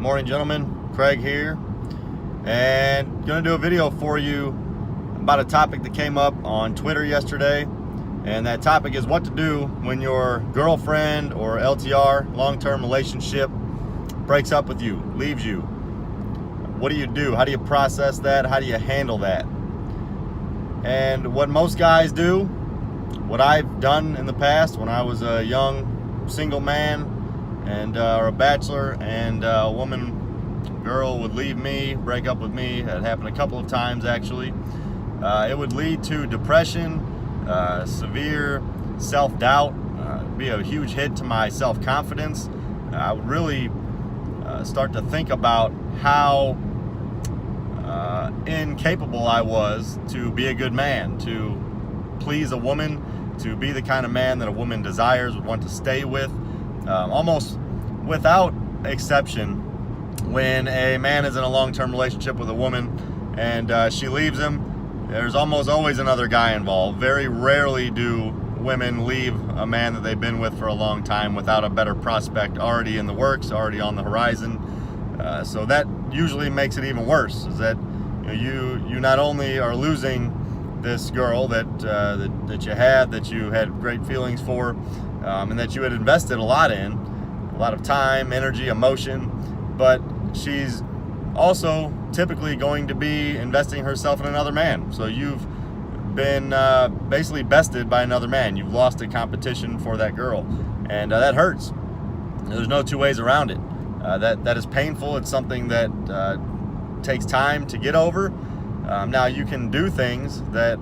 Morning, gentlemen. Craig here, and gonna do a video for you about a topic that came up on Twitter yesterday, and that topic is what to do when your girlfriend or LTR, long-term relationship, breaks up with you, leaves you. What do you do? How do you process that? How do you handle that? And what most guys do, what I've done in the past when I was a young single man and or a bachelor, and a girl would leave me, break up with me. That happened a couple of times actually. It would lead to depression, severe self-doubt, be a huge hit to my self-confidence. I would really start to think about how incapable I was to be a good man, to please a woman, to be the kind of man that a woman desires, would want to stay with. Almost without exception, when a man is in a long-term relationship with a woman and she leaves him, there's almost always another guy involved. Very rarely do women leave a man that they've been with for a long time without a better prospect already in the works, already on the horizon. So that usually makes it even worse, is that you not only are losing this girl that you had great feelings for, and that you had invested a lot in, a lot of time, energy, emotion, but she's also typically going to be investing herself in another man. So you've been basically bested by another man. You've lost a competition for that girl, and that hurts. There's no two ways around it. That is painful. It's something that takes time to get over. Now you can do things that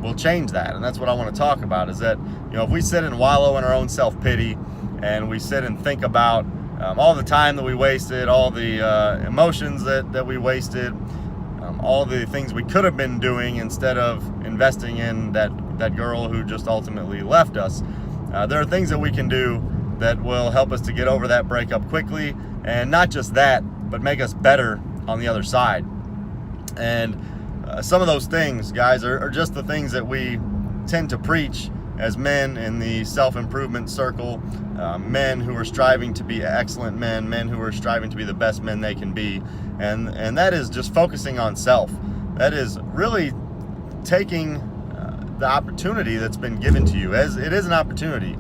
will change that, and that's what I want to talk about. Is that if we sit and wallow in our own self-pity, and we sit and think about all the time that we wasted, all the emotions that we wasted, all the things we could have been doing instead of investing in that girl who just ultimately left us. There are things that we can do that will help us to get over that breakup quickly, and not just that, but make us better on the other side. And some of those things, guys, are just the things that we tend to preach as men in the self-improvement circle, men who are striving to be excellent men who are striving to be the best men they can be, and that is just focusing on self. That is really taking the opportunity that's been given to you, as it is an opportunity.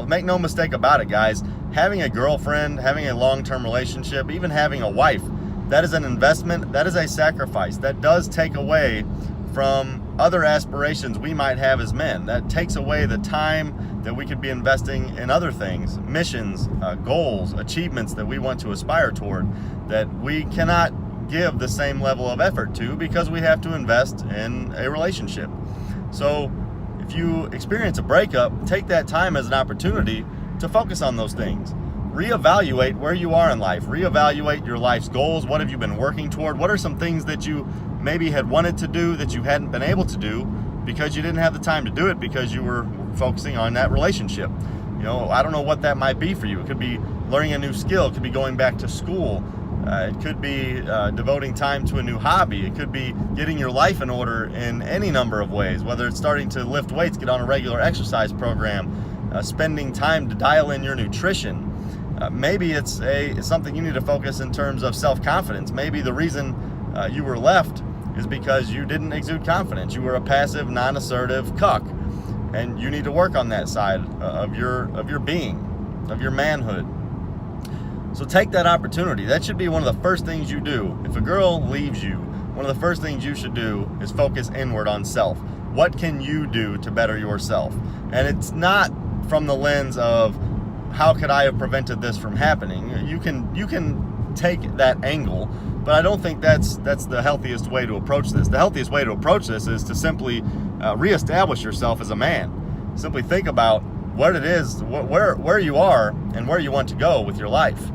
Make no mistake about it, guys. Having a girlfriend, having a long-term relationship, even having a wife, that is an investment, that is a sacrifice. That does take away from other aspirations we might have as men. That takes away the time that we could be investing in other things, missions, goals, achievements that we want to aspire toward, that we cannot give the same level of effort to because we have to invest in a relationship. So if you experience a breakup, take that time as an opportunity to focus on those things. Reevaluate where you are in life. Reevaluate your life's goals. What have you been working toward? What are some things that you maybe had wanted to do that you hadn't been able to do because you didn't have the time to do it because you were focusing on that relationship? I don't know what that might be for you. It could be learning a new skill. It could be going back to school. It could be devoting time to a new hobby. It could be getting your life in order in any number of ways, whether it's starting to lift weights, get on a regular exercise program, spending time to dial in your nutrition. Maybe it's something you need to focus in terms of self-confidence. Maybe the reason you were left is because you didn't exude confidence. You were a passive, non-assertive cuck, and you need to work on that side of your being, of your manhood. So take that opportunity. That should be one of the first things you do. If a girl leaves you, one of the first things you should do is focus inward on self. What can you do to better yourself? And it's not from the lens of how could I have prevented this from happening. You can take that angle, but I don't think that's the healthiest way to approach this. The healthiest way to approach this is to simply reestablish yourself as a man. Simply think about what it is, where you are, and where you want to go with your life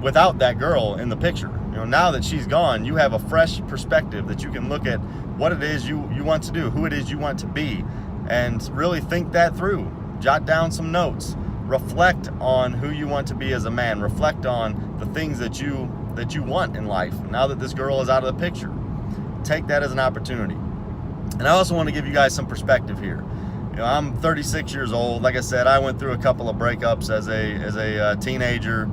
without that girl in the picture. Now that she's gone, you have a fresh perspective that you can look at what it is you want to do, who it is you want to be, and really think that through. Jot down some notes. Reflect on who you want to be as a man. Reflect on the things that you want in life now that this girl is out of the picture. Take that as an opportunity. And I also want to give you guys some perspective here. I'm 36 years old. Like I said, I went through a couple of breakups as a teenager.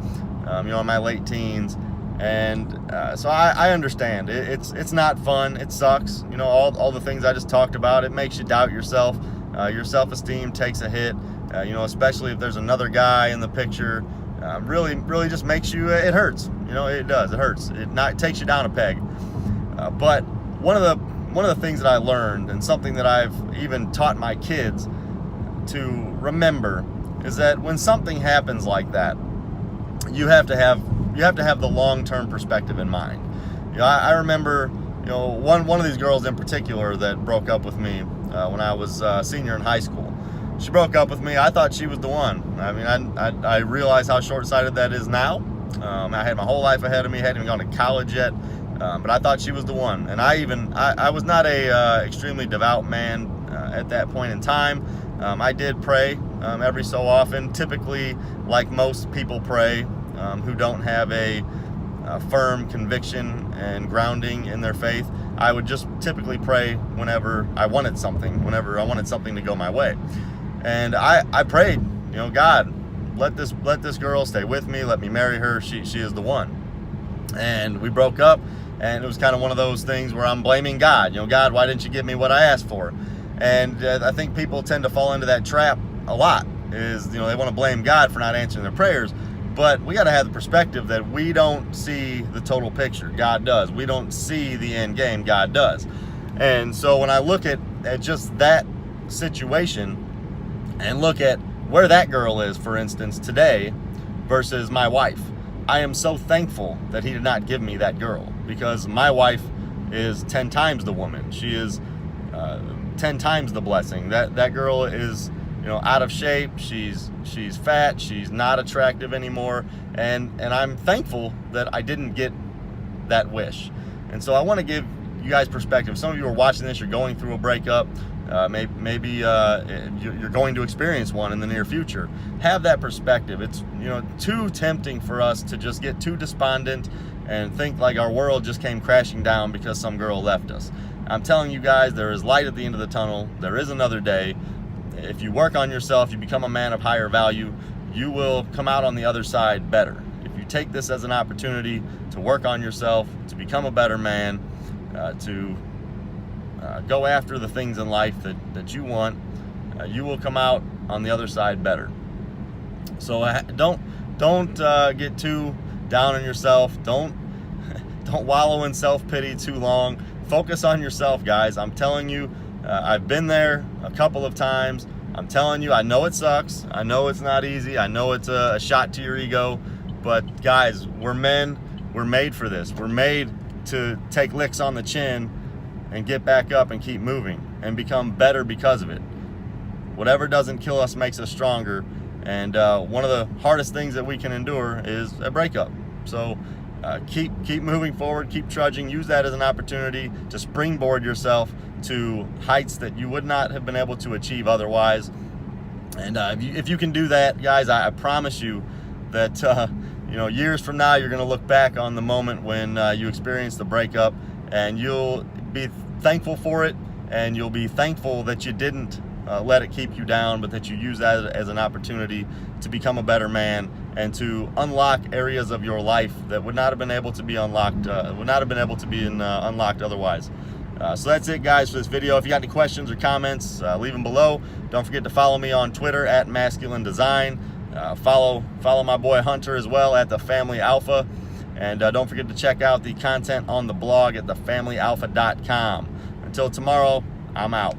in my late teens. And so I understand. It's not fun. It sucks. All the things I just talked about. It makes you doubt yourself. Your self-esteem takes a hit. Especially if there's another guy in the picture. Really just makes you. It hurts. It does. It hurts. It takes you down a peg. But one of the things that I learned, and something that I've even taught my kids to remember, is that when something happens like that, you have to have the long-term perspective in mind. I remember, one of these girls in particular that broke up with me when I was a senior in high school. She broke up with me. I thought she was the one. I mean, I realize how short-sighted that is now. I had my whole life ahead of me. Hadn't even gone to college yet, but I thought she was the one. And I was not a extremely devout man at that point in time. I did pray every so often, typically like most people pray who don't have a firm conviction and grounding in their faith. I would just typically pray whenever I wanted something to go my way. And I prayed, God, let this girl stay with me, let me marry her, she is the one. And we broke up, and it was kind of one of those things where I'm blaming God. God, why didn't you give me what I asked for? And I think people tend to fall into that trap a lot, is they want to blame God for not answering their prayers. But we got to have the perspective that we don't see the total picture. God does. We don't see the end game. God does. And so when I look at just that situation and look at where that girl is, for instance, today versus my wife, I am so thankful that he did not give me that girl, because my wife is 10 times the woman. She is 10 times the blessing. That girl is out of shape. She's fat. She's not attractive anymore. And I'm thankful that I didn't get that wish. And so I want to give you guys perspective. Some of you are watching this, you're going through a breakup. Maybe you're going to experience one in the near future. Have that perspective. It's too tempting for us to just get too despondent and think like our world just came crashing down because some girl left us. I'm telling you guys, there is light at the end of the tunnel. There is another day. If you work on yourself, you become a man of higher value, you will come out on the other side better. If you take this as an opportunity to work on yourself, to become a better man, to go after the things in life that you want, you will come out on the other side better. So don't get too down on yourself. Don't wallow in self-pity too long. Focus on yourself, guys. I'm telling you, I've been there a couple of times. I'm telling you, I know it sucks. I know it's not easy. I know it's a shot to your ego. But guys, we're men. We're made for this. We're made to take licks on the chin and get back up and keep moving and become better because of it. Whatever doesn't kill us makes us stronger. And one of the hardest things that we can endure is a breakup. So keep moving forward, keep trudging. Use that as an opportunity to springboard yourself to heights that you would not have been able to achieve otherwise. And if you can do that, guys, I promise you that years from now, you're going to look back on the moment when you experienced the breakup, and you'll be thankful for it, and you'll be thankful that you didn't let it keep you down, but that you use that as an opportunity to become a better man and to unlock areas of your life that would not have been able to be unlocked, unlocked otherwise. So that's it, guys, for this video. If you got any questions or comments, leave them below. Don't forget to follow me on Twitter at Masculine Design. Follow my boy Hunter as well at The Family Alpha. And don't forget to check out the content on the blog at thefamilyalpha.com. Until tomorrow, I'm out.